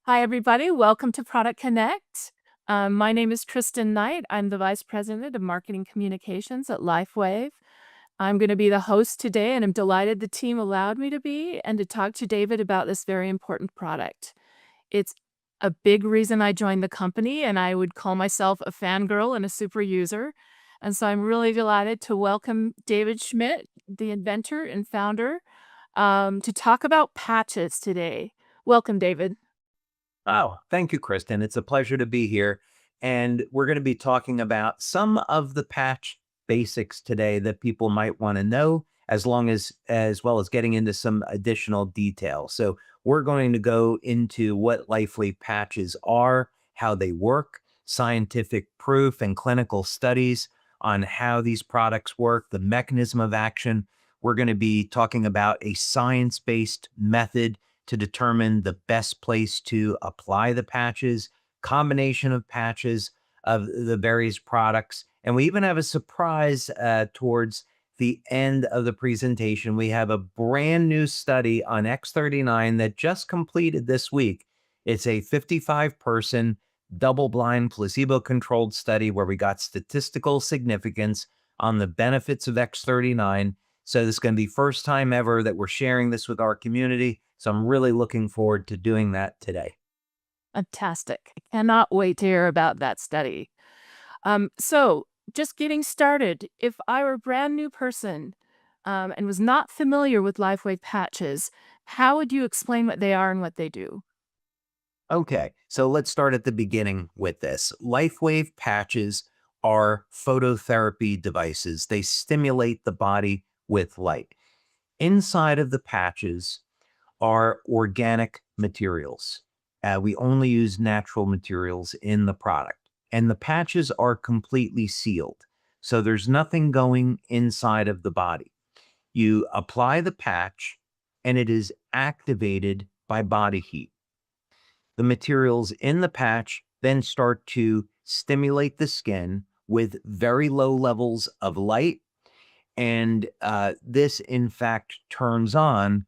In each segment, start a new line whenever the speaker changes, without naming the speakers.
Hi, everybody. Welcome to Product Connect. My name is Kristen Knight. I'm the Vice President of Marketing Communications at LifeWave. I'm going to be the host today, and I'm delighted the team allowed me to be and to talk to David about this very important product. It's a big reason I joined the company, and I would call myself a fangirl and a super user. And so I'm really delighted to welcome David Schmidt, the inventor and founder, to talk about patches today. Welcome, David.
Oh, thank you, Kristen. It's a pleasure to be here. And we're going to be talking about some of the patch basics today that people might want to know, as well as getting into some additional detail. So we're going to go into what LifeWave patches are, how they work, scientific proof and clinical studies on how these products work, the mechanism of action. We're going to be talking about a science-based method to determine the best place to apply the patches, combination of patches of the various products. And we even have a surprise towards the end of the presentation. We have a brand new study on X39 that just completed this week. It's a 55-person, double-blind, placebo-controlled study where we got statistical significance on the benefits of X39. So this is going to be first time ever that we're sharing this with our community. So I'm really looking forward to doing that today.
Fantastic. I cannot wait to hear about that study. So just getting started, if I were a brand new person and was not familiar with LifeWave patches, how would you explain what they are and what they do?
Okay, so let's start at the beginning with this. LifeWave patches are phototherapy devices. They stimulate the body with light. Inside of the patches are organic materials. We only use natural materials in the product, and the patches are completely sealed. So there's nothing going inside of the body. You apply the patch, and it is activated by body heat. The materials in the patch then start to stimulate the skin with very low levels of light. And this, in fact, turns on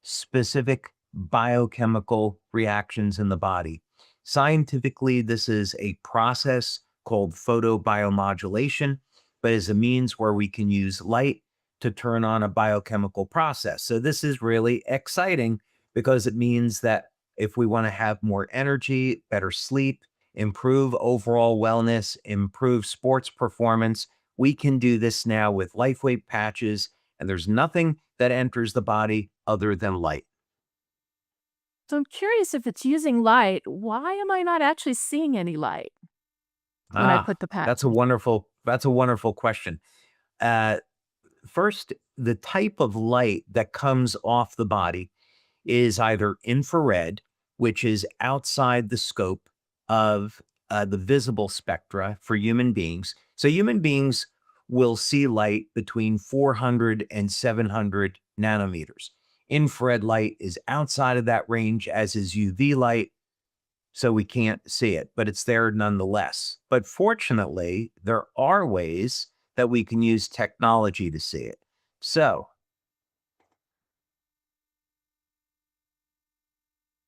specific biochemical reactions in the body. Scientifically, this is a process called photobiomodulation, but is a means where we can use light to turn on a biochemical process. So this is really exciting because it means that if we want to have more energy, better sleep, improve overall wellness, improve sports performance, we can do this now with LifeWave patches, and there's nothing that enters the body other than light.
So I'm curious, if it's using light, why am I not actually seeing any light when I
Ah,
put the patch
that's a
in?
wonderful question. Uh, First, the type of light that comes off the body is either infrared, which is outside the scope of the visible spectra for human beings. So human beings will see light between 400 and 700 nanometers. Infrared light is outside of that range, as is UV light, so we can't see it, but it's there nonetheless. But fortunately, there are ways that we can use technology to see it. So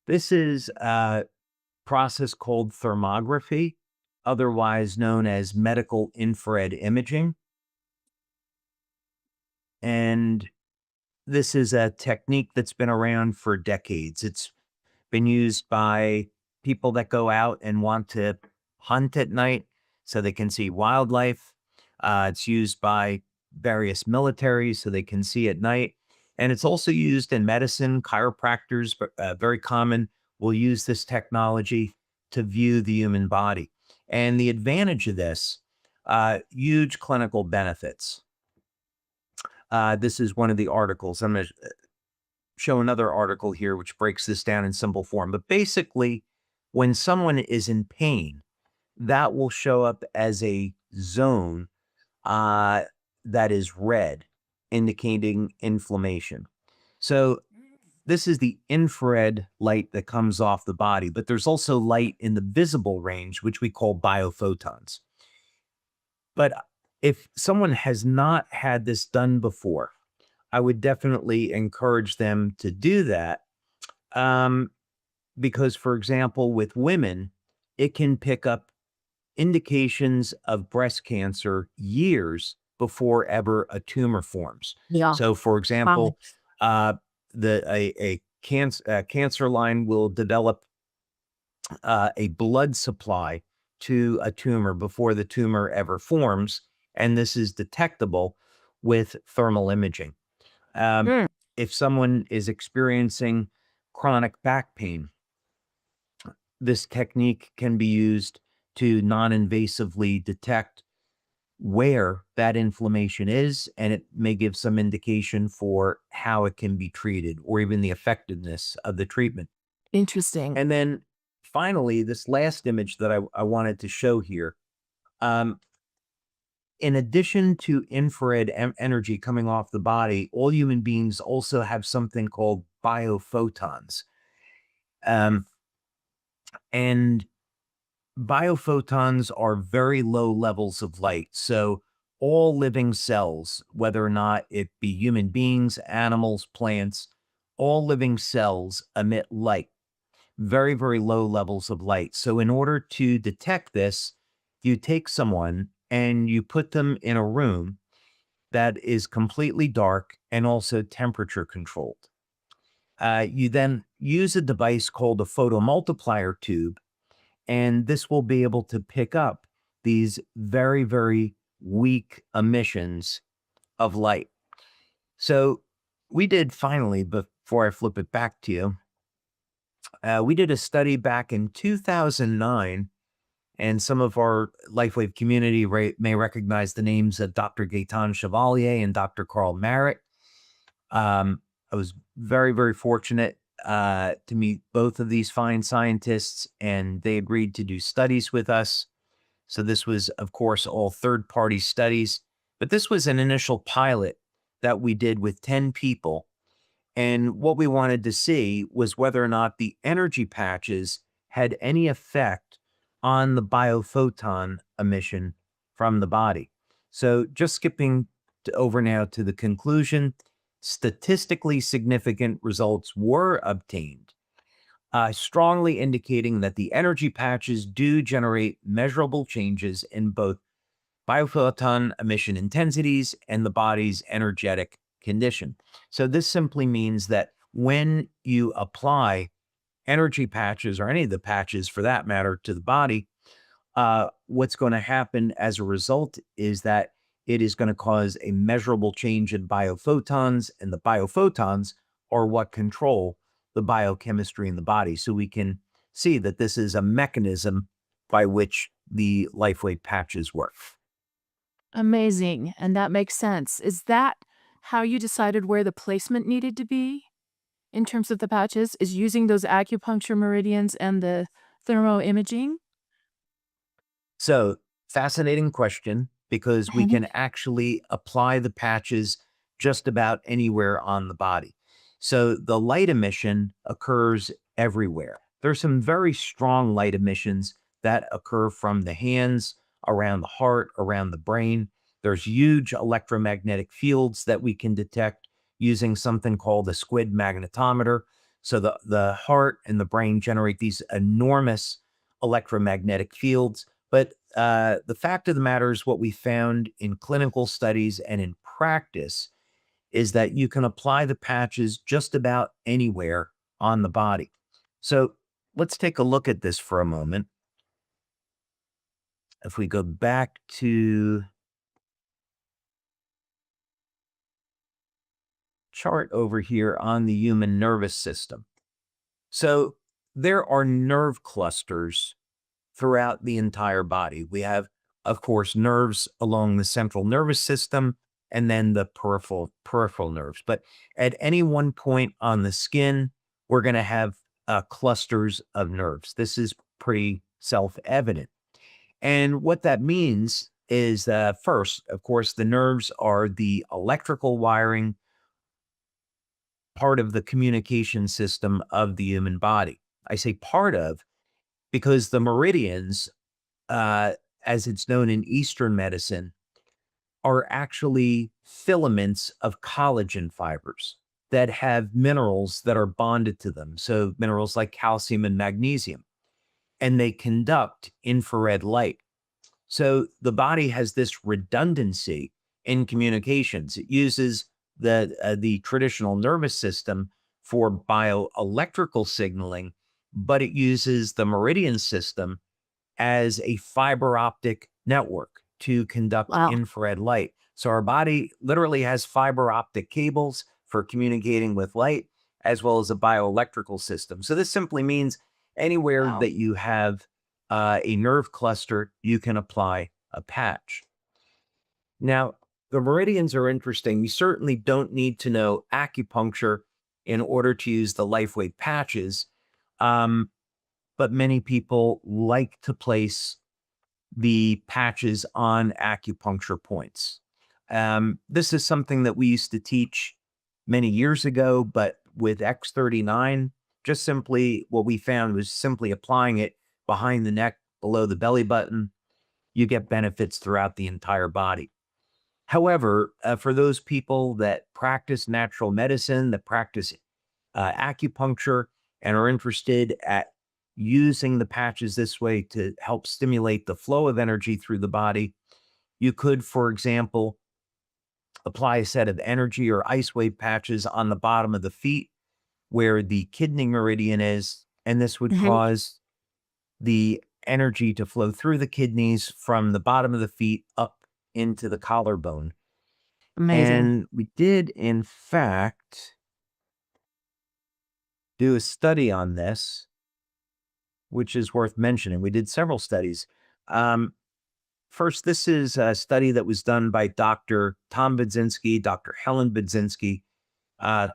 this is a process called thermography, otherwise known as medical infrared imaging. And this is a technique that's been around for decades. It's been used by people that go out and want to hunt at night so they can see wildlife. It's used by various militaries so they can see at night. And it's also used in medicine. Chiropractors, very common, will use this technology to view the human body. And the advantage of this, huge clinical benefits. This is one of the articles. I'm going to show another article here which breaks this down in simple form. But basically, when someone is in pain, that will show up as a zone uh, that is red, indicating inflammation. So this is the infrared light that comes off the body, but there's also light in the visible range, which we call biophotons. But if someone has not had this done before, I would definitely encourage them to do that. Um, because, for example, with women, it can pick up indications of breast cancer years before ever a tumor forms.
Yeah.
So, for
Wow.
example, uh, a cancer line will develop a blood supply to a tumor before the tumor ever forms, and this is detectable with thermal imaging. Um,
Mm.
if someone is experiencing chronic back pain, this technique can be used to non-invasively detect where that inflammation is, and it may give some indication for how it can be treated or even the effectiveness of the treatment.
Interesting.
And then finally, this last image that I wanted to show here, um, in addition to infrared energy coming off the body, all human beings also have something called biophotons. Um, and Biophotons are very low levels of light. So all living cells, whether or not it be human beings, animals, plants, all living cells emit light, very, very low levels of light. So in order to detect this, you take someone and you put them in a room that is completely dark and also temperature controlled. You then use a device called a photomultiplier tube, and this will be able to pick up these very, very weak emissions of light. So we did finally, before I flip it back to you, we did a study back in 2009, and some of our LifeWave community may recognize the names of Dr. Gaetan Chevalier and Dr. Carl Merritt. I was very, very fortunate to meet both of these fine scientists, and they agreed to do studies with us. So this was, of course, all third-party studies, but this was an initial pilot that we did with 10 people. And what we wanted to see was whether or not the energy patches had any effect on the biophoton emission from the body. So just skipping over now to the conclusion, statistically significant results were obtained, strongly indicating that the energy patches do generate measurable changes in both biophoton emission intensities and the body's energetic condition. So this simply means that when you apply energy patches, or any of the patches for that matter, to the body, what's going to happen as a result is that it is going to cause a measurable change in biophotons, and the biophotons are what control the biochemistry in the body. So we can see that this is a mechanism by which the LifeWave patches work.
Amazing. And that makes sense. Is that how you decided where the placement needed to be in terms of the patches? Is using those acupuncture meridians and the thermo-imaging?
So, fascinating question, because we
Mhm.
can actually apply the patches just about anywhere on the body. So, the light emission occurs everywhere. There's some very strong light emissions that occur from the hands, around the heart, around the brain. There's huge electromagnetic fields that we can detect using something called a squid magnetometer. So, the heart and the brain generate these enormous electromagnetic fields, but the fact of the matter is, what we found in clinical studies and in practice is that you can apply the patches just about anywhere on the body. So let's take a look at this for a moment. If we go back to chart over here on the human nervous system. So there are nerve clusters throughout the entire body. We have, of course, nerves along the central nervous system, and then the peripheral nerves. But at any one point on the skin, we're going to have clusters of nerves. This is pretty self-evident. And what that means is, first, of course, the nerves are the electrical wiring part of the communication system of the human body. I say part of because the meridians, uh, as it's known in Eastern medicine, are actually filaments of collagen fibers. that have minerals that are bonded to them. So minerals like calcium and magnesium, and they conduct infrared light. So the body has this redundancy in communications. It uses the traditional nervous system for bioelectrical signaling, but it uses the meridian system as a fiber optic network to conduct
Wow.
infrared light. So our body literally has fiber optic cables for communicating with light, as well as a bioelectrical system. So this simply means anywhere
Wow.
that you have a nerve cluster, you can apply a patch. Now, the meridians are interesting. You certainly don't need to know acupuncture in order to use the LifeWave patches, um, but many people like to place the patches on acupuncture points. This is something that we used to teach many years ago, but with X39, just simply what we found was simply applying it behind the neck, below the belly button. You get benefits throughout the entire body. However, for those people that practice natural medicine, that practice acupuncture, and are interested at using the patches this way to help stimulate the flow of energy through the body, you could, for example, apply a set of energy or ice wave patches on the bottom of the feet where the kidney meridian is, and this would
Mhm.
cause the energy to flow through the kidneys from the bottom of the feet up into the collarbone.
Amazing.
And we did, in fact, do a study on this, which is worth mentioning. We did several studies. Um, First, this is a study that was done by Dr. Tom Budzinski, Dr. Helen Budzinski. Uh,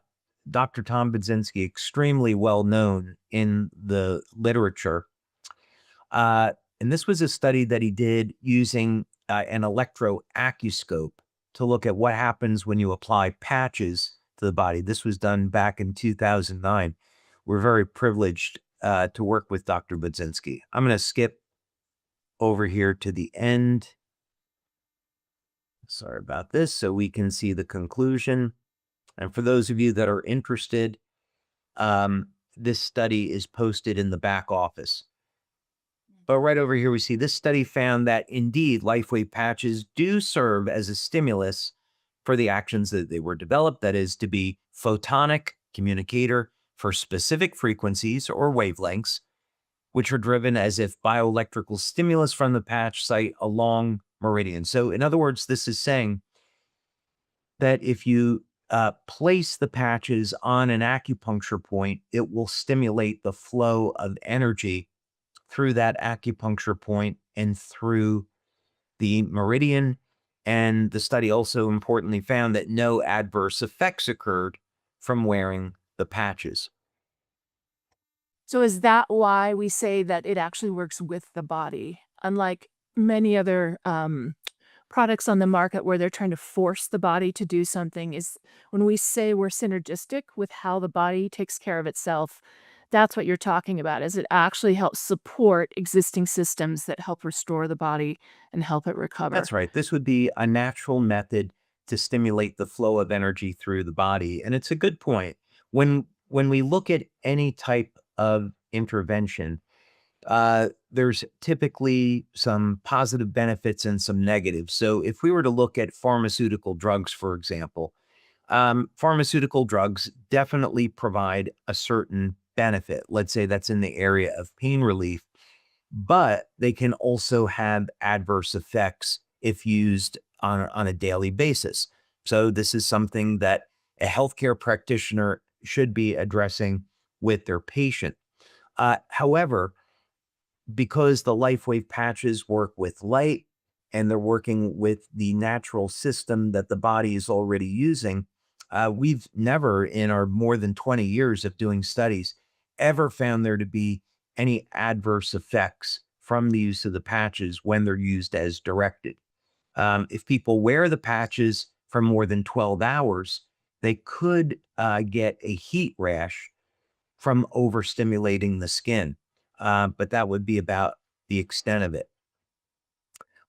Dr. Tom Budzinski, extremely well known in the literature. And this was a study that he did using an electroacuoscope to look at what happens when you apply patches to the body. This was done back in 2009. We're very privileged to work with Dr. Budzinski. I'm going to skip over here to the end. Sorry about this, so we can see the conclusion. And for those of you that are interested, this study is posted in the back office. But right over here, we see this study found that indeed LifeWave patches do serve as a stimulus for the actions that they were developed, that is, to be photonic communicator for specific frequencies or wavelengths, which are driven as if bioelectrical stimulus from the patch site along meridian. So, in other words, this is saying that if you place the patches on an acupuncture point, it will stimulate the flow of energy through that acupuncture point and through the meridian. And the study also importantly found that no adverse effects occurred from wearing the patches.
So is that why we say that it actually works with the body? Unlike many other products on the market where they're trying to force the body to do something, is when we say we're synergistic with how the body takes care of itself, that's what you're talking about, is it actually helps support existing systems that help restore the body and help it recover.
That's right. This would be a natural method to stimulate the flow of energy through the body. And it's a good point. When we look at any type of intervention, there's typically some positive benefits and some negatives. So if we were to look at pharmaceutical drugs, for example, pharmaceutical drugs definitely provide a certain benefit. Let's say that's in the area of pain relief, but they can also have adverse effects if used on a daily basis. So this is something that a healthcare practitioner should be addressing with their patient. However, because the LifeWave patches work with light and they're working with the natural system that the body is already using, we've never, in our more than 20 years of doing studies, ever found there to be any adverse effects from the use of the patches when they're used as directed. If people wear the patches for more than 12 hours, they could get a heat rash from overstimulating the skin. But that would be about the extent of it.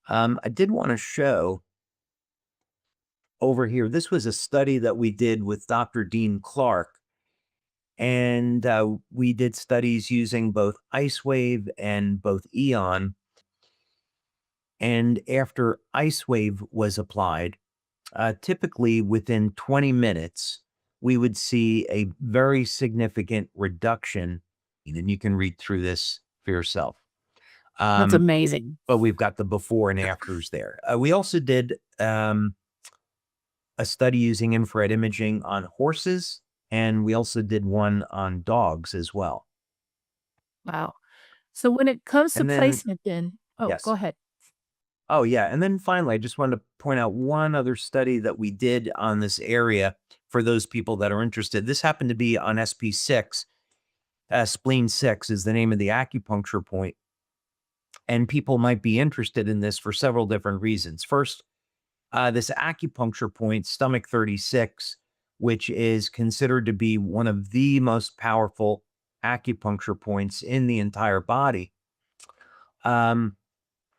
I did want to show over here, this was a study that we did with Dr. Dean Clark. And we did studies using both IceWave and both Eon. And after IceWave was applied, typically within 20 minutes, we would see a very significant reduction. And you can read through this for yourself.
That's amazing.
But we've got the before and afters there. We also did a study using infrared imaging on horses, and we also did one on dogs as well.
Wow. So when it comes to
And then,
placement then oh,
yes.
go ahead.
Oh, yeah. And then finally, I just wanted to point out one other study that we did on this area for those people that are interested. This happened to be on SP6. Spleen 6 is the name of the acupuncture point. And people might be interested in this for several different reasons. First, this acupuncture point, stomach 36, which is considered to be one of the most powerful acupuncture points in the entire body.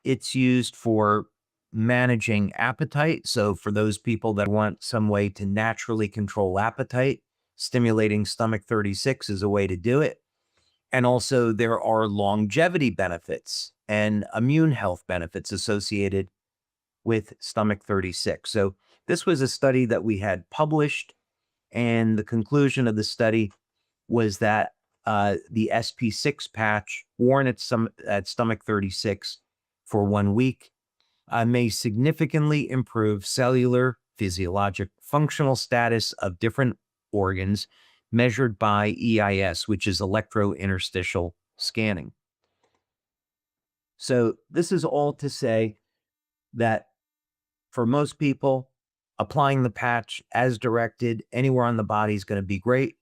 It's used for managing appetite. So for those people that want some way to naturally control appetite, stimulating stomach 36 is a way to do it. And also there are longevity benefits and immune health benefits associated with stomach 36. So this was a study that we had published, and the conclusion of the study was that the SP6 patch worn at stomach 36 for 1 week may significantly improve cellular, physiologic, functional status of different organs measured by EIS, which is electrointerstitial scanning. So this is all to say that for most people, applying the patch as directed anywhere on the body is going to be great.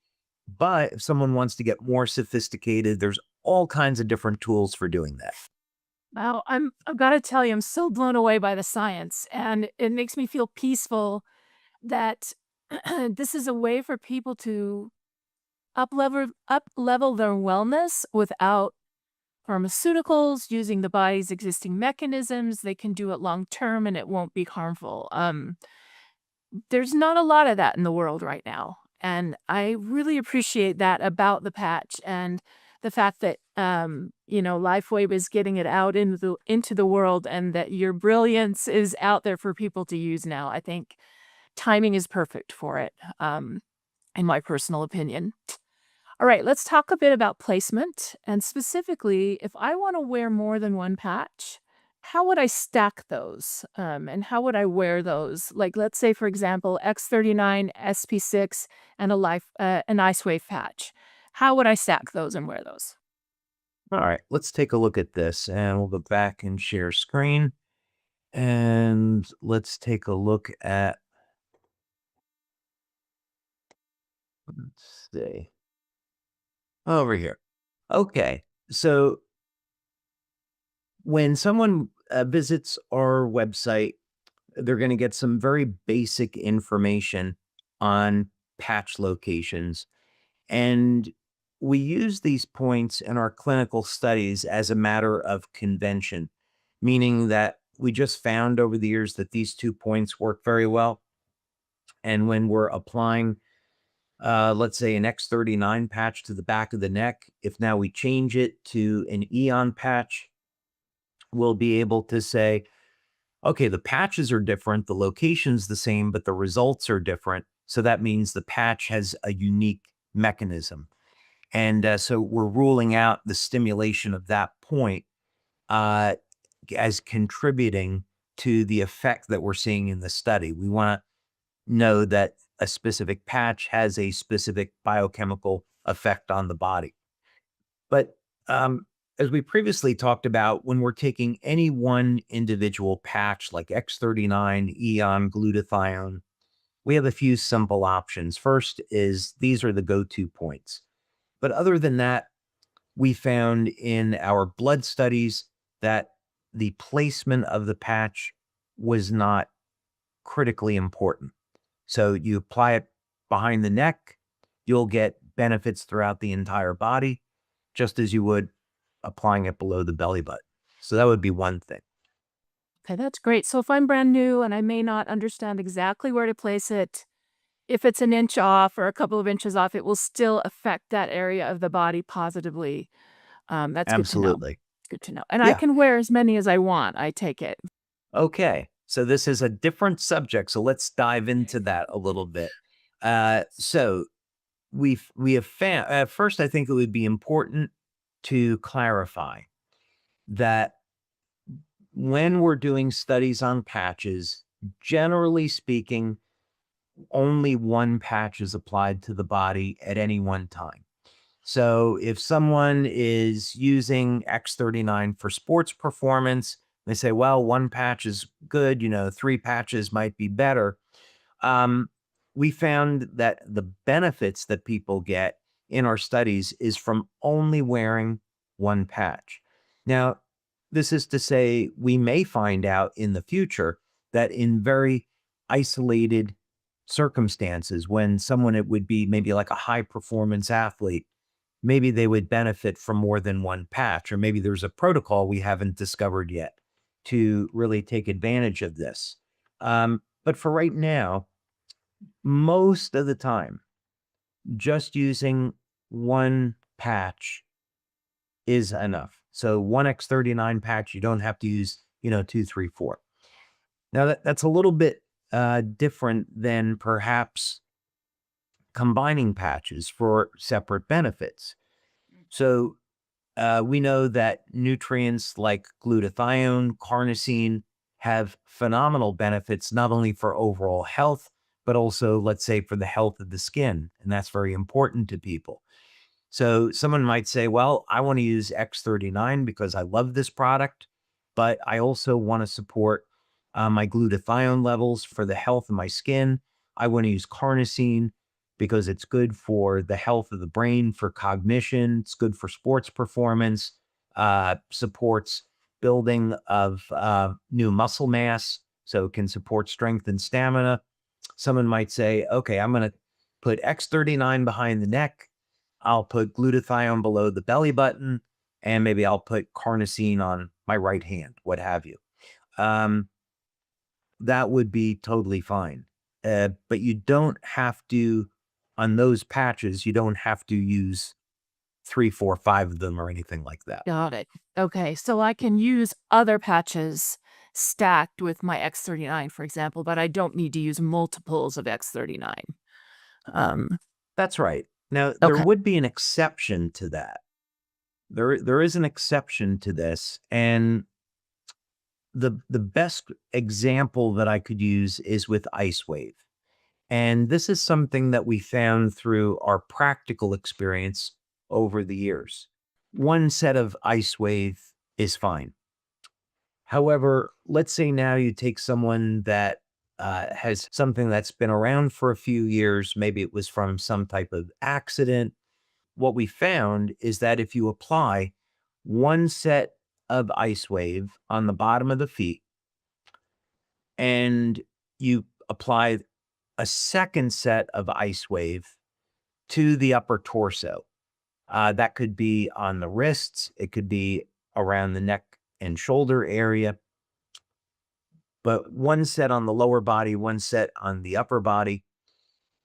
But if someone wants to get more sophisticated, there's all kinds of different tools for doing that.
Wow, I've got to tell you, I'm so blown away by the science, and it makes me feel peaceful that this is a way for people to up level their wellness without pharmaceuticals, using the body's existing mechanisms. They can do it long term, and it won't be harmful. There's not a lot of that in the world right now, and I really appreciate that about the patch and the fact that LifeWave is getting it out into the world, and that your brilliance is out there for people to use now. I think timing is perfect for it, in my personal opinion. All right, let's talk a bit about placement, and specifically, if I want to wear more than one patch, how would I stack those? And how would I wear those? Like, let's say, for example, X39, SP6, and an IceWave patch. How would I stack those and wear those?
All right, let's take a look at this, and we'll go back and share screen. And let's take a look at, let's see, over here. Okay, so when someone visits our website, they're going to get some very basic information on patch locations. And we use these points in our clinical studies as a matter of convention, meaning that we just found over the years that these 2 points work very well. And when we're applying, let's say, an X39 patch to the back of the neck, if now we change it to an Eon patch, we'll be able to say, okay, the patches are different, the location's the same, but the results are different. So that means the patch has a unique mechanism. And so we're ruling out the stimulation of that point as contributing to the effect that we're seeing in the study. We want to know that a specific patch has a specific biochemical effect on the body. But as we previously talked about, when we're taking any one individual patch like X39, Eon, glutathione, we have a few simple options. First is these are the go-to points. But other than that, we found in our blood studies that the placement of the patch was not critically important. So you apply it behind the neck, you'll get benefits throughout the entire body, just as you would applying it below the belly button. So that would be one thing.
Okay, that's great. So if I'm brand new and I may not understand exactly where to place it, if it's an inch off or a couple of inches off, it will still affect that area of the body positively. That's good to know.
Absolutely.
Good to know. And I
Yeah.
can wear as many as I want, I take it.
Okay. So this is a different subject. So let's dive into that a little bit. So we have found at first, I think it would be important to clarify that when we're doing studies on patches, generally speaking, only one patch is applied to the body at any one time. So if someone is using X39 for sports performance, they say, well, one patch is good, three patches might be better. Um, we found that the benefits that people get in our studies is from only wearing one patch. Now, this is to say, we may find out in the future that in very isolated circumstances, when someone it would be maybe like a high performance athlete, maybe they would benefit from more than one patch, or maybe there's a protocol we haven't discovered yet to really take advantage of this. But for right now, most of the time, just using one patch is enough. So one X39 patch, you don't have to use, two, three, four. Now that's a little bit different than perhaps combining patches for separate benefits. So we know that nutrients like glutathione, carnosine have phenomenal benefits, not only for overall health, but also, let's say, for the health of the skin. And that's very important to people. So someone might say, well, I want to use X39 because I love this product, but I also want to support my glutathione levels for the health of my skin. I want to use carnosine because it's good for the health of the brain, for cognition. It's good for sports performance, supports building of new muscle mass, so it can support strength and stamina. Someone might say, okay, I'm going to put X39 behind the neck. I'll put glutathione below the belly button, and maybe I'll put carnosine on my right hand, what have you. That would be totally fine. But you don't have to, on those patches, you don't have to use three, four, five of them or anything like that.
Got it. Okay, so I can use other patches stacked with my X39, for example, but I don't need to use multiples of X39. Um,
That's right. Now, there
okay.
would be an exception to that. There is an exception to this, and the best example that I could use is with IceWave. And this is something that we found through our practical experience over the years. One set of IceWave is fine. However, let's say now you take someone that has something that's been around for a few years, maybe it was from some type of accident. What we found is that if you apply one set of IceWave on the bottom of the feet and you apply a second set of IceWave to the upper torso. That could be on the wrists, it could be around the neck and shoulder area, but one set on the lower body, one set on the upper body,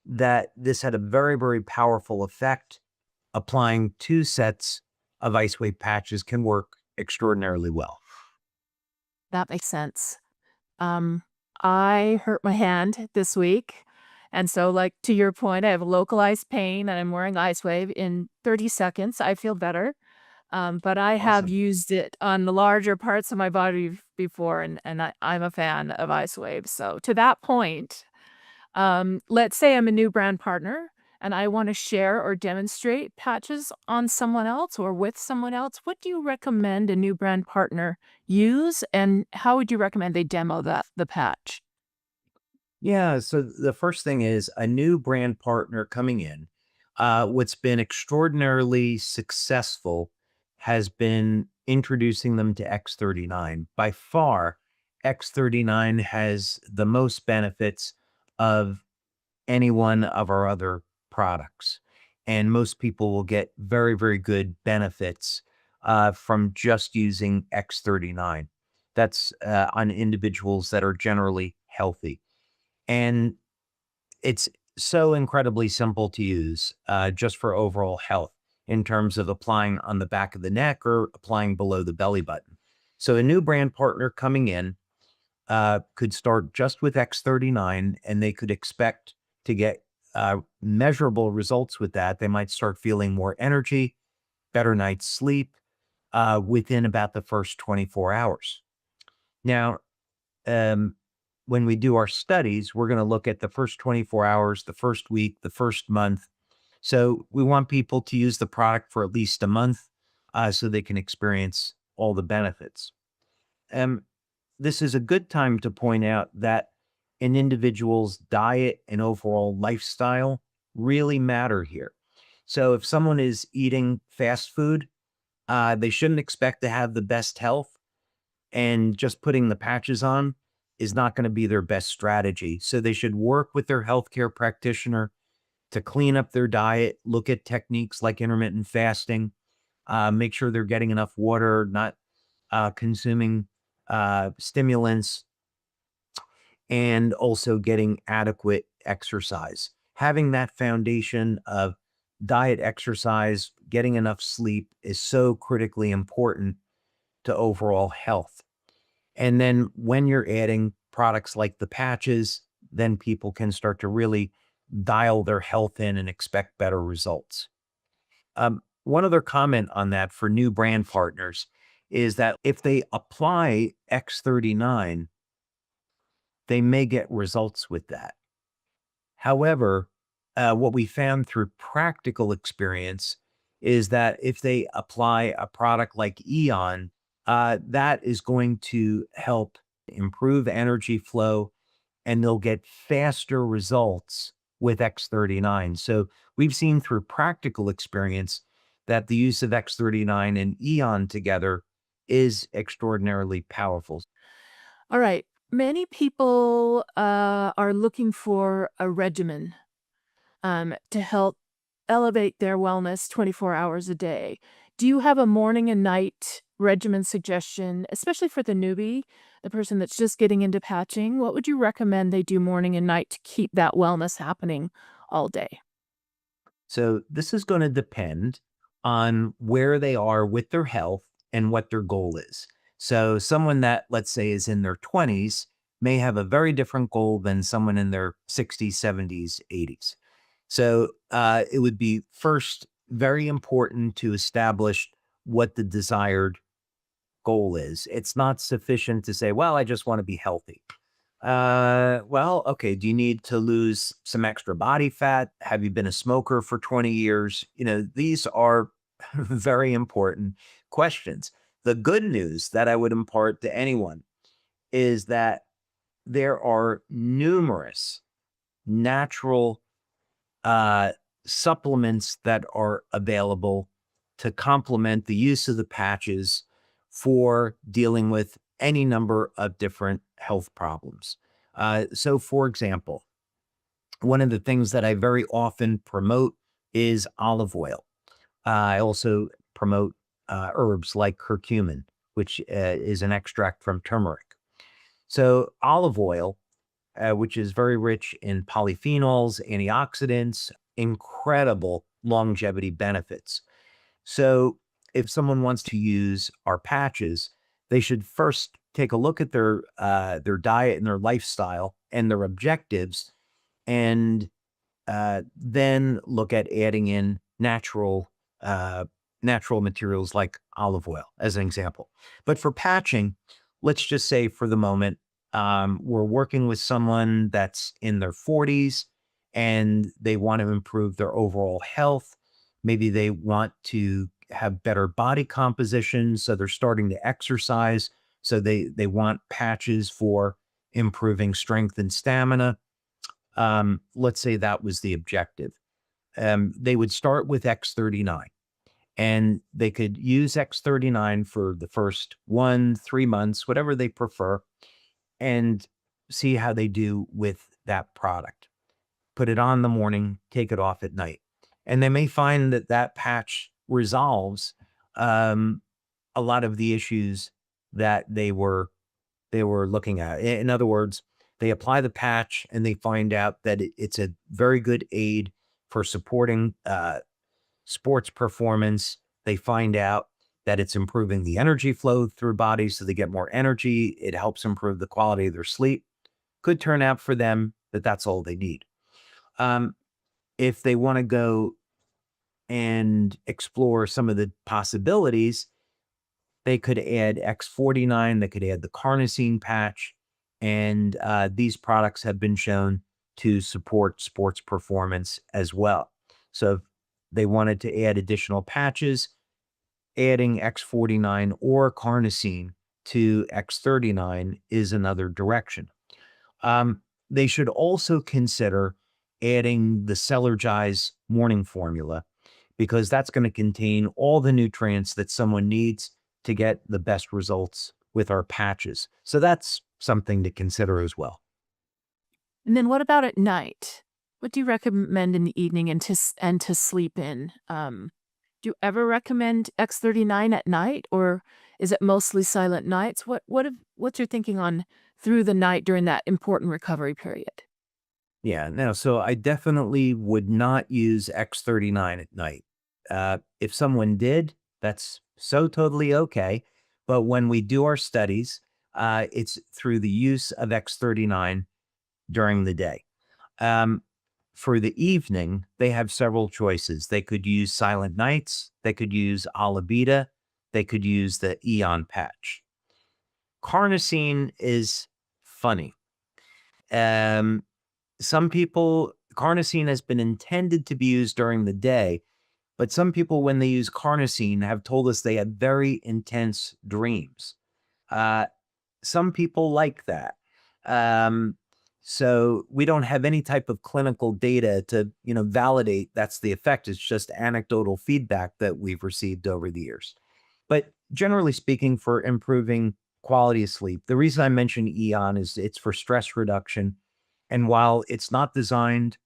that this had a very, very powerful effect. Applying two sets of IceWave patches can work extraordinarily well.
That makes sense. Um, I hurt my hand this week. And so, like to your point, I have localized pain and I'm wearing Ice Wave. In 30 seconds, I feel better. But I have
Awesome.
used it on the larger parts of my body before, and I'm a fan of Ice Wave. So to that point, let's say I'm a new brand partner and I want to share or demonstrate patches on someone else or with someone else. What do you recommend a new brand partner use, and how would you recommend they demo the patch?
Yeah. So the first thing is a new brand partner coming in. What's been extraordinarily successful has been introducing them to X39. By far, X39 has the most benefits of any one of our other products. And most people will get very, very good benefits from just using X39. that's on individuals that are generally healthy. And it's so incredibly simple to use just for overall health in terms of applying on the back of the neck or applying below the belly button. So a new brand partner coming in could start just with X39 and they could expect to get measurable results with that. They might start feeling more energy, better night's sleep within about the first 24 hours. Now, um, when we do our studies, we're going to look at the first 24 hours, the first week, the first month. So we want people to use the product for at least a month so they can experience all the benefits. Um, this is a good time to point out that an individual's diet and overall lifestyle really matter here. So if someone is eating fast food, they shouldn't expect to have the best health, and just putting the patches on is not going to be their best strategy. So they should work with their healthcare practitioner to clean up their diet, look at techniques like intermittent fasting, make sure they're getting enough water, not consuming stimulants, and also getting adequate exercise. Having that foundation of diet, exercise, getting enough sleep is so critically important to overall health. And then when you're adding products like the patches, then people can start to really dial their health in and expect better results. One other comment on that for new brand partners is that if they apply X39, they may get results with that. However, what we found through practical experience is that if they apply a product like Eon, that is going to help improve energy flow and they'll get faster results with X39. So we've seen through practical experience that the use of X39 and Eon together is extraordinarily powerful.
All right. Many people are looking for a regimen to help elevate their wellness 24 hours a day. Do you have a morning and night regimen suggestion, especially for the newbie, the person that's just getting into patching? What would you recommend they do morning and night to keep that wellness happening all day?
So this is going to depend on where they are with their health and what their goal is. So someone that, let's say, is in their 20s may have a very different goal than someone in their 60s, 70s, 80s. So it would be first very important to establish what the desired goal is. It's not sufficient to say, well, I just want to be healthy. Well, okay. Do you need to lose some extra body fat? Have you been a smoker for 20 years? These are very important questions. The good news that I would impart to anyone is that there are numerous natural uh, supplements that are available to complement the use of the patches for dealing with any number of different health problems. So, for example, one of the things that I very often promote is olive oil. I also promote herbs like curcumin, which is an extract from turmeric. So, olive oil, which is very rich in polyphenols, antioxidants, incredible longevity benefits. So, if someone wants to use our patches, they should first take a look at their diet and their lifestyle and their objectives, and then look at adding in uh, natural materials like olive oil, as an example. But for patching, let's just say for the moment, we're working with someone that's in their 40s and they want to improve their overall health. Maybe they want to have better body composition, so they're starting to exercise. So they want patches for improving strength and stamina. Let's say that was the objective. They would start with X39 and they could use X39 for the first 1, 3 months, whatever they prefer, and see how they do with that product. Put it on in the morning, take it off at night. And they may find that that patch resolves um, a lot of the issues that they were they were looking at. In other words, they apply the patch and they find out that it's a very good aid for supporting sports performance. They find out that it's improving the energy flow through bodies so they get more energy. It helps improve the quality of their sleep. Could turn out for them that that's all they need. Um, if they want to go and explore some of the possibilities, they could add X49, they could add the carnosine patch, and these products have been shown to support sports performance as well. So if they wanted to add additional patches, adding X49 or carnosine to X39 is another direction. They should also consider adding the Celergize morning formula because that's going to contain all the nutrients that someone needs to get the best results with our patches. So that's something to consider as well.
And then what about at night? What do you recommend in the evening and to sleep in? Do you ever recommend X39 at night, or is it mostly silent nights? What's your thinking on through the night during that important recovery period?
Yeah, no, so I definitely would not use X39 at night. If someone did, that's so totally okay. But when we do our studies, it's through the use of X39 during the day. Um, for the evening, they have several choices. They could use Silent Nights, they could use Alabita, they could use the Eon patch. Carnosine is funny. Um, some people, carnosine has been intended to be used during the day, but some people, when they use carnosine, have told us they have very intense dreams. Uh, some people like that. Um, so we don't have any type of clinical data to, validate that's the effect. It's just anecdotal feedback that we've received over the years. But generally speaking, for improving quality of sleep, the reason I mention Eon is it's for stress reduction. And while it's not designed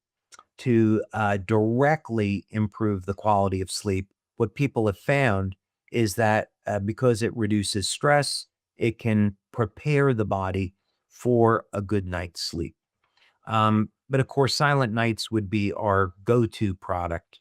to directly improve the quality of sleep, what people have found is that because it reduces stress, it can prepare the body for a good night's sleep. But of course, Silent Nights would be our go-to product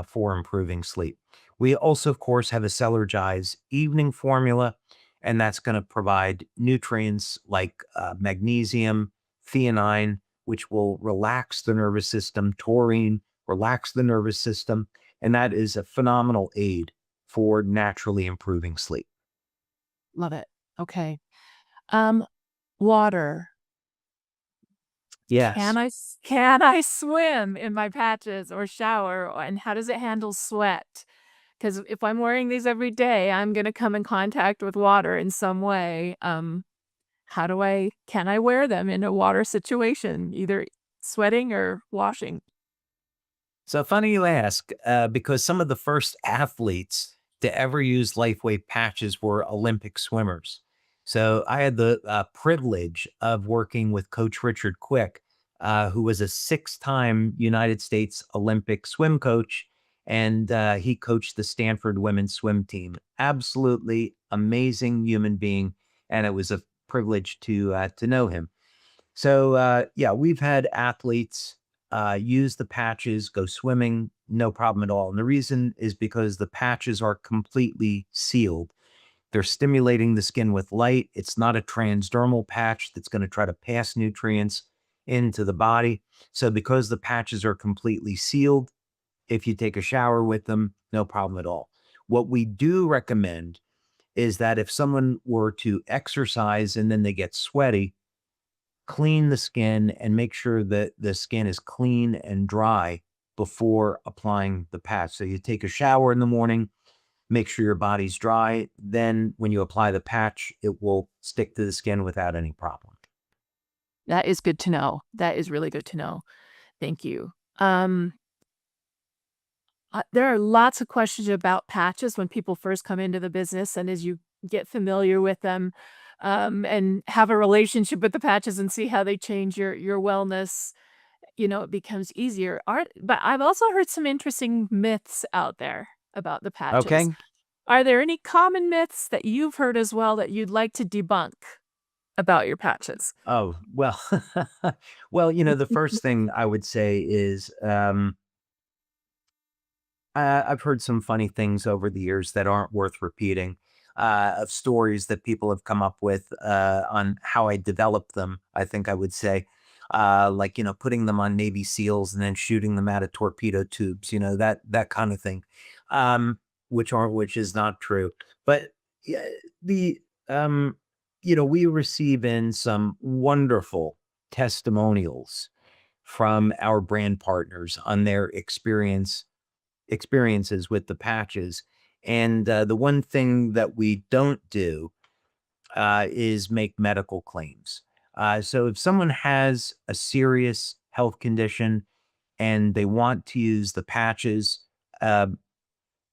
for improving sleep. We also, of course, have a Celergize evening formula, and that's going to provide nutrients like magnesium, theanine, which will relax the nervous system, taurine, relax the nervous system, and that is a phenomenal aid for naturally improving sleep.
Love it. Okay. Um, Water.
Yes.
Can I swim in my patches or shower? And how does it handle sweat? Because if I'm wearing these every day, I'm gonna come in contact with water in some way. Can I wear them in a water situation, either sweating or washing?
So funny you ask, because some of the first athletes to ever use LifeWave patches were Olympic swimmers. So I had the privilege of working with Coach Richard Quick, who was a six-time United States Olympic swim coach, and he coached the Stanford women's swim team. Absolutely amazing human being, and it was a privilege to know him. So yeah, we've had athletes use the patches, go swimming, no problem at all. And the reason is because the patches are completely sealed. They're stimulating the skin with light. It's not a transdermal patch that's going to try to pass nutrients into the body. So because the patches are completely sealed, if you take a shower with them, no problem at all. What we do recommend is that if someone were to exercise and then they get sweaty, clean the skin and make sure that the skin is clean and dry before applying the patch. So you take a shower in the morning, make sure your body's dry. Then when you apply the patch, it will stick to the skin without any problem.
That is good to know. That is really good to know. Thank you. There are lots of questions about patches when people first come into the business, and as you get familiar with them, and have a relationship with the patches and see how they change your wellness, it becomes easier. But I've also heard some interesting myths out there about the patches.
Okay.
Are there any common myths that you've heard as well that you'd like to debunk about your patches?
Oh, well, well, the first thing I would say is, I've heard some funny things over the years that aren't worth repeating, of stories that people have come up with, on how I developed them, I think I would say. Like, putting them on Navy SEALs and then shooting them out of torpedo tubes, that kind of thing. Which is not true. But yeah, the we receive in some wonderful testimonials from our brand partners on their experiences with the patches. And the one thing that we don't do is make medical claims. So if someone has a serious health condition and they want to use the patches, uh,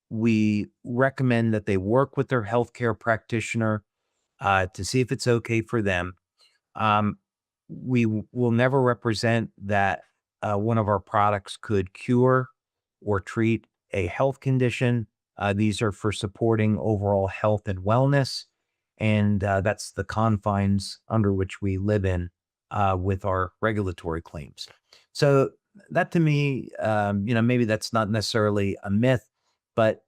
we recommend that they work with their healthcare practitioner to see if it's okay for them. Um, will never represent that one of our products could cure or treat a health condition. These are for supporting overall health and wellness. And that's the confines under which we live in with our regulatory claims. So, that to me, maybe that's not necessarily a myth, but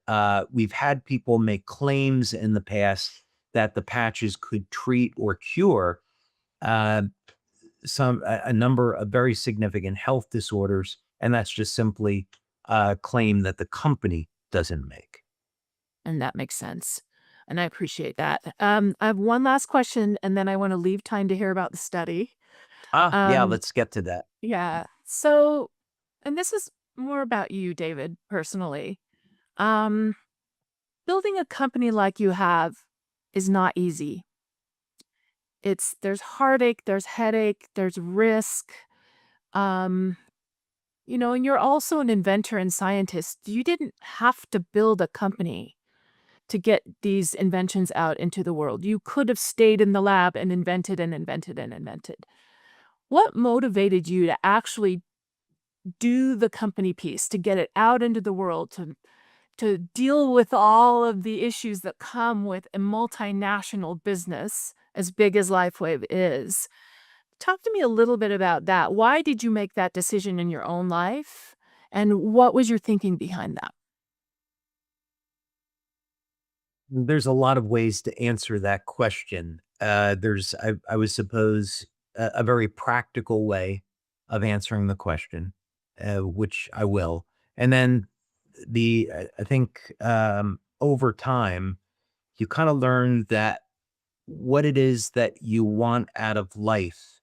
we've had people make claims in the past that the patches could treat or cure uh, a number of very significant health disorders, and that's just simply a claim that the company doesn't make.
And that makes sense. And I appreciate that. I have one last question, and then I want to leave time to hear about the study.
Yeah,
Um,
let's get to that.
yeah. So, and this is more about you, David, personally. Um, Building a company like you have is not easy. There's heartache, there's headache, there's risk. Um, and you're also an inventor and scientist. You didn't have to build a company to get these inventions out into the world. You could have stayed in the lab and invented and invented and invented. What motivated you to actually do the company piece, to get it out into the world, to deal with all of the issues that come with a multinational business as big as LifeWave is? Talk to me a little bit about that. Why did you make that decision in your own life? And what was your thinking behind that?
There's a lot of ways to answer that question. I would suppose, a very practical way of answering the question, which I will. And then I think over time, you kind of learn that what it is that you want out of life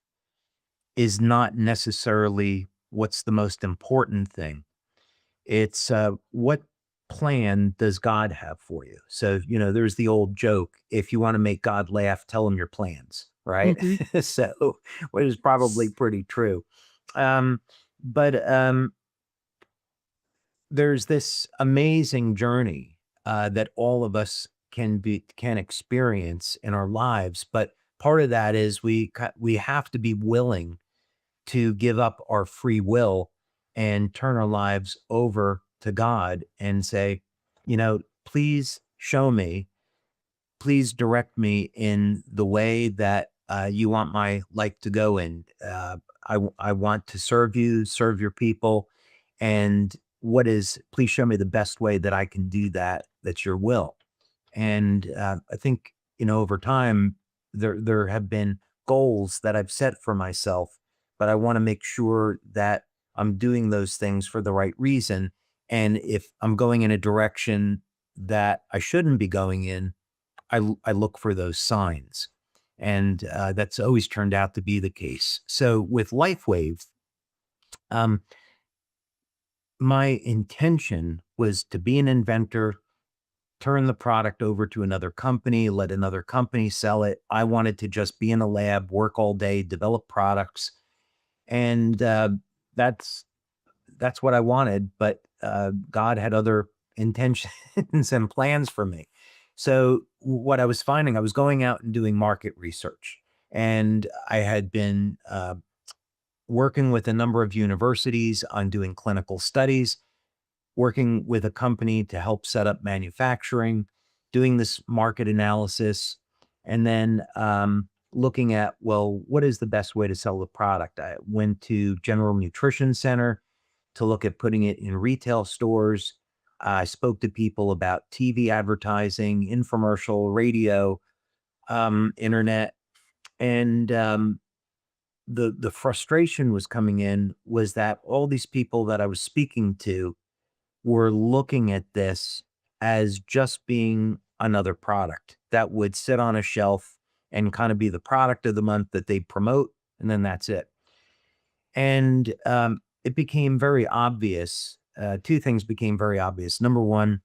is not necessarily what's the most important thing. It's what plan does God have for you? So, there's the old joke, if you want to make God laugh, tell him your plans, right?
Mhm.
So, which is probably pretty true. Um, but there's this amazing journey that all of us can experience in our lives, but part of that is we have to be willing to give up our free will and turn our lives over to God and say, please show me, please direct me in the way that you want my life to go in. I want to serve you, serve your people. And please show me the best way that I can do that. That's your will. And I think, over time, there have been goals that I've set for myself, but I want to make sure that I'm doing those things for the right reason. And if I'm going in a direction that I shouldn't be going in, I look for those signs. And that's always turned out to be the case. So with LifeWave, um, my intention was to be an inventor, turn the product over to another company, let another company sell it. I wanted to just be in a lab, work all day, develop products, and that's that's what I wanted. But God had other intentions and plans for me. So what I was finding, I was going out and doing market research, and I had been working with a number of universities on doing clinical studies, working with a company to help set up manufacturing, doing this market analysis. And then looking at, well, what is the best way to sell the product? I went to General Nutrition Center to look at putting it in retail stores. I spoke to people about TV advertising, infomercial, radio, internet, and the frustration was coming in was that all these people that I was speaking to were looking at this as just being another product that would sit on a shelf and kind of be the product of the month that they promote, and then that's it. And it became very obvious. Two things became very obvious. Number one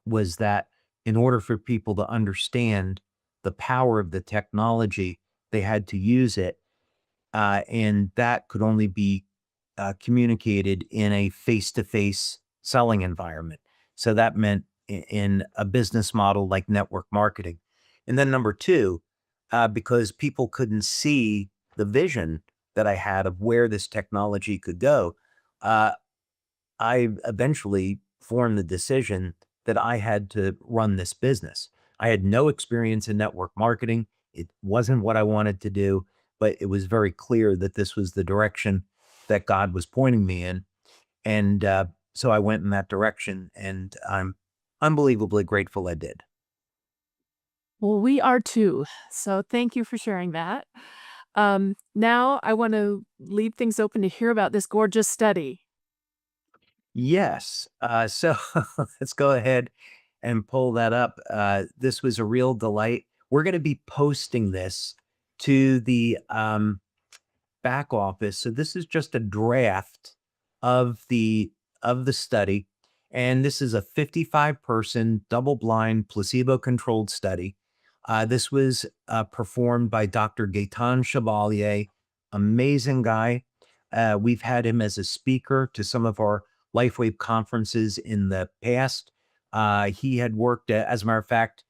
was that in order for people to understand the power of the technology, they had to use it. And that could only be communicated in a face to face selling environment. So that meant in a business model like network marketing. And then number two, because people couldn't see the vision that I had of where this technology could go, uh, I eventually formed the decision that I had to run this business. I had no experience in network marketing. It wasn't what I wanted to do, but it was very clear that this was the direction that God was pointing me in. And so I went in that direction, and I'm unbelievably grateful I did.
Well, we are too. So thank you for sharing that. Now I want to leave things open to hear about this gorgeous study.
Yes. So let's go ahead and pull that up. This was a real delight. We're going to be posting this to the back office. So this is just a draft of the study, and this is a 55-person double-blind placebo-controlled study. This was performed by Dr. Gaetan Chevalier, amazing guy. We've had him as a speaker to some of our LifeWave conferences in the past. He had worked, as a matter of fact,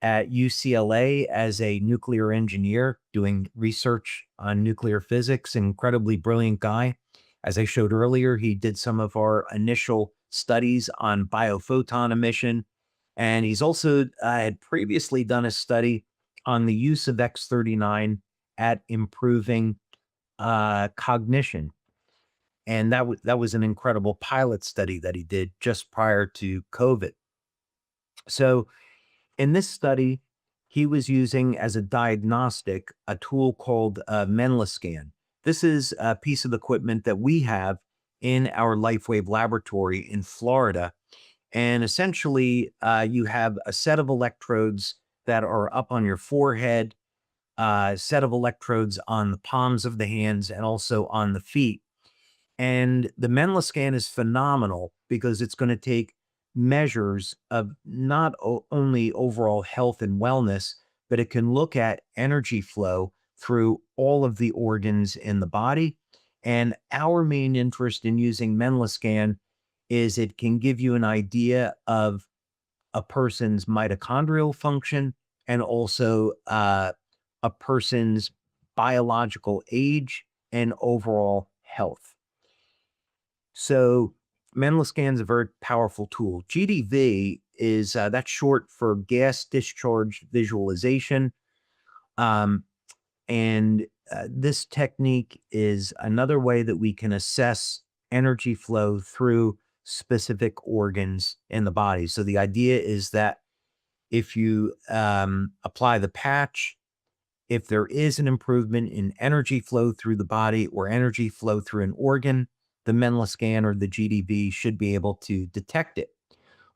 at UCLA as a nuclear engineer doing research on nuclear physics. Incredibly brilliant guy. As I showed earlier, he did some of our initial studies on biophoton emission. And he's also had previously done a study on the use of X39 at improving cognition. And that was an incredible pilot study that he did just prior to COVID. So in this study, he was using as a diagnostic a tool called Menlascan. This is a piece of equipment that we have in our LifeWave laboratory in Florida. And essentially, you have a set of electrodes that are up on your forehead, a set of electrodes on the palms of the hands, and also on the feet. And the Menla scan is phenomenal because it's going to take measures of not only overall health and wellness, but it can look at energy flow through all of the organs in the body. And our main interest in using Menla scan is it can give you an idea of a person's mitochondrial function and also a person's biological age and overall health. So Menla is a very powerful tool. GDV is that's short for gas discharge visualization. Um, and this technique is another way that we can assess energy flow through specific organs in the body. So the idea is that if you apply the patch, if there is an improvement in energy flow through the body or energy flow through an organ, the Menla scan or the GDV should be able to detect it.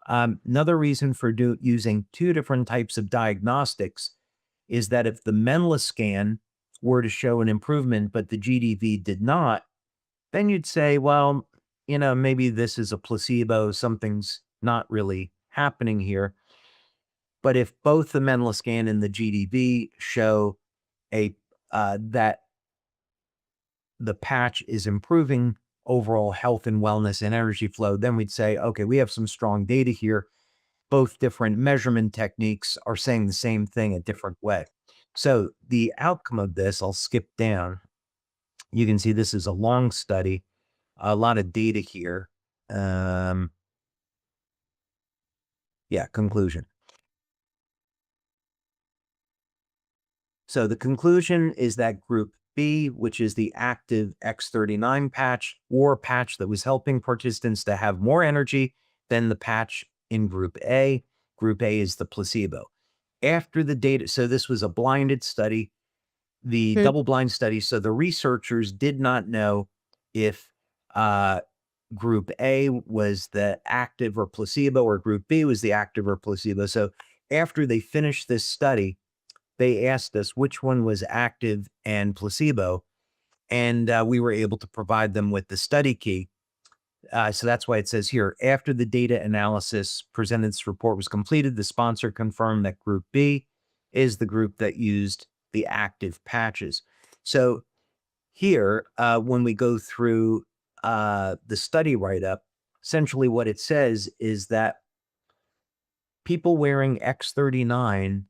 Another reason for using two different types of diagnostics is that if the Menla scan were to show an improvement, but the GDV did not, then you'd say, well, maybe this is a placebo, something's not really happening here. But if both the Menla scan and the GDV show a that the patch is improving overall health and wellness and energy flow, then we'd say, okay, we have some strong data here. Both different measurement techniques are saying the same thing a different way. So the outcome of this, I'll skip down. You can see this is a long study, a lot of data here. Um, yeah, conclusion. So the conclusion is that group B, which is the active X39 patch or patch that was helping participants to have more energy than the patch in group A. Group A is the placebo. After the data, so this was a blinded study, the
Mm.
double blind study. So the researchers did not know if group A was the active or placebo, or group B was the active or placebo. So after they finished this study, they asked us which one was active and placebo, and we were able to provide them with the study key. So that's why it says here, after the data analysis presented this report was completed, the sponsor confirmed that group B is the group that used the active patches. So here, when we go through the study write-up, essentially what it says is that people wearing X39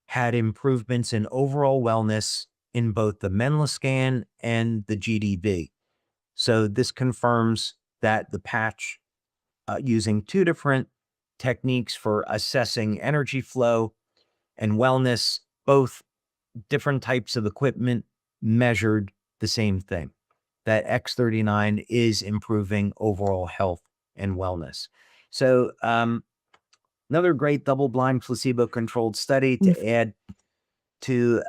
had improvements in overall wellness in both the Menla scan and the GDB. So this confirms that the patch, using two different techniques for assessing energy flow and wellness, both different types of equipment measured the same thing, that X39 is improving overall health and wellness. So another great double-blind placebo-controlled study to add to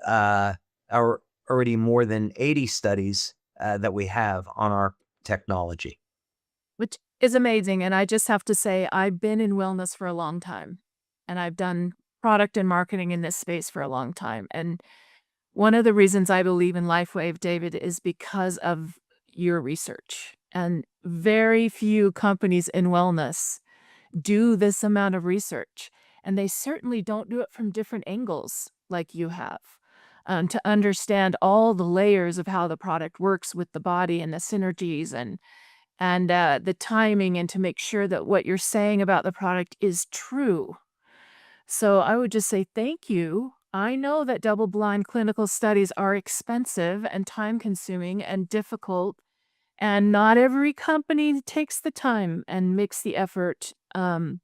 our already more than 80 studies that we have on our technology.
Which is amazing. And I just have to say, I've been in wellness for a long time, and I've done product and marketing in this space for a long time. And one of the reasons I believe in LifeWave, David, is because of your research. And very few companies in wellness do this amount of research. And they certainly don't do it from different angles like you have. To understand all the layers of how the product works with the body and the synergies and the timing, and to make sure that what you're saying about the product is true. So I would just say thank you. I know that double-blind clinical studies are expensive and time-consuming and difficult, and not every company takes the time and makes the effort to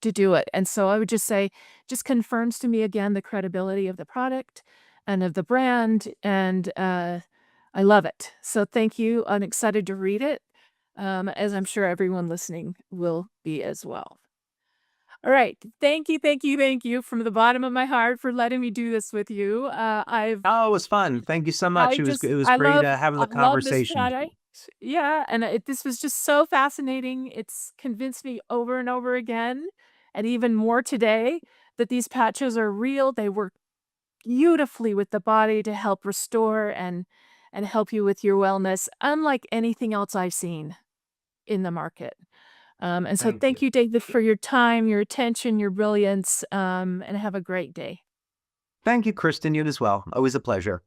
do it. And so I would just say, just confirms to me again the credibility of the product and of the brand, and I love it. So thank you. I'm excited to read it, as I'm sure everyone listening will be as well. All right. Thank you from the bottom of my heart for letting me do this with you.
Oh, it was fun. Thank you so much. It was great having
I
the
love this
conversation.
product. Yeah, and this was just so fascinating. It's convinced me over and over again, and even more today, that these patches are real. They work beautifully with the body to help restore and help you with your wellness, unlike anything else I've seen in the market. And so
Thank
thank
you.
you, David, for your time, your attention, your brilliance, and have a great day.
Thank you, Kristen. You as well. Always a pleasure.